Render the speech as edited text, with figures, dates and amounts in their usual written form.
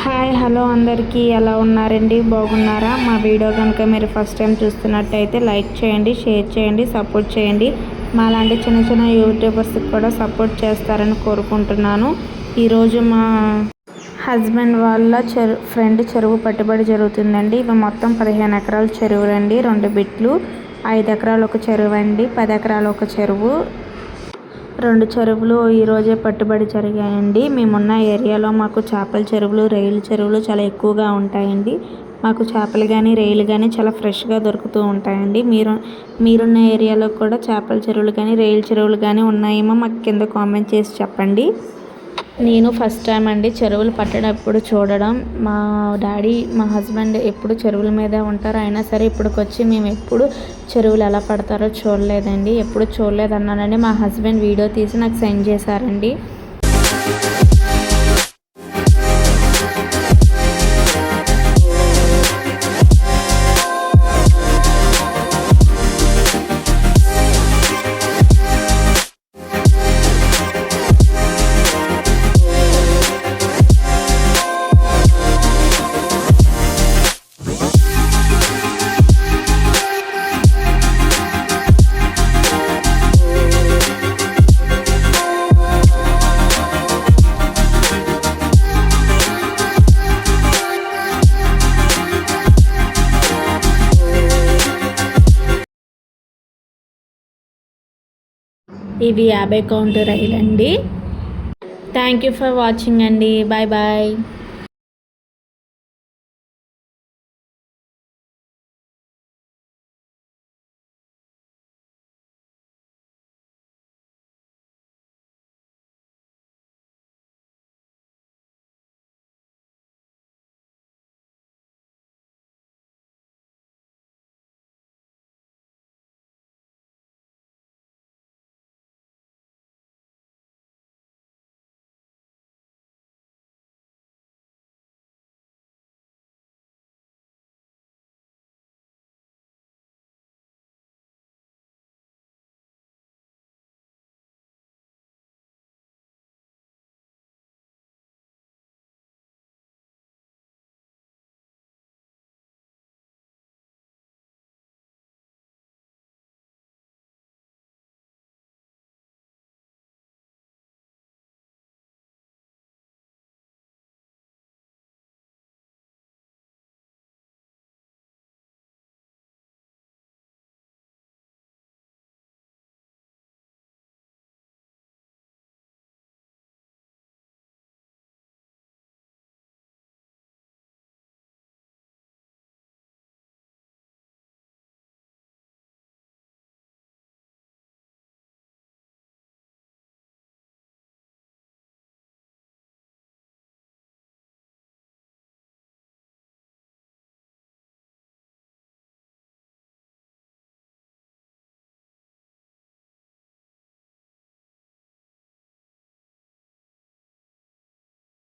Hi hello అందరికీ ఎలా ఉన్నారండి? బాగున్నారా? మా వీడియో కనుక మీరు ఫస్ట్ టైం చూస్తున్నట్టయితే లైక్ చేయండి, షేర్ చేయండి, సపోర్ట్ చేయండి. మాలాంటి చిన్న చిన్న యూట్యూబర్స్కి కూడా సపోర్ట్ చేస్తారని కోరుకుంటున్నాను. ఈరోజు మా హస్బెండ్ వాళ్ళ ఫ్రెండ్ చెరువు పట్టుబడి జరుగుతుందండి. ఇవి మొత్తం 15 ఎకరాల చెరువులండి. 2 బిట్లు, 5 ఎకరాలు ఒక చెరువు అండి, 10 ఎకరాలు ఒక చెరువు. 2 చెరువులు ఈరోజే పట్టుబడి జరిగాయండి. మేమున్న ఏరియాలో మాకు చేపల చెరువులు, రొయ్యల చెరువులు చాలా ఎక్కువగా ఉంటాయండి. మాకు చేపలు కానీ రొయ్యలు కానీ చాలా ఫ్రెష్గా దొరుకుతూ ఉంటాయండి. మీరున్న ఏరియాలో కూడా చేపల చెరువులు కానీ రొయ్యల చెరువులు కానీ ఉన్నాయేమో మాకు కింద కామెంట్ చేసి చెప్పండి. నేను ఫస్ట్ టైం అండి చెరువులు పట్టడప్పుడు చూడడం. మా డాడీ మా హస్బెండ్ ఎప్పుడు చెరువుల మీదే ఉంటారు. అయినా సరే ఇప్పటికొచ్చి మేము ఎప్పుడు చెరువులు ఎలా పడతారో చూడలేదండి. ఎప్పుడు చూడలేదన్నానండి. మా హస్బెండ్ వీడియో తీసి నాకు సెండ్ చేశారండి. ఇవి 50 కౌంట్ రైలు అండి. థ్యాంక్ యూ ఫర్ వాచింగ్ అండి. Bye bye.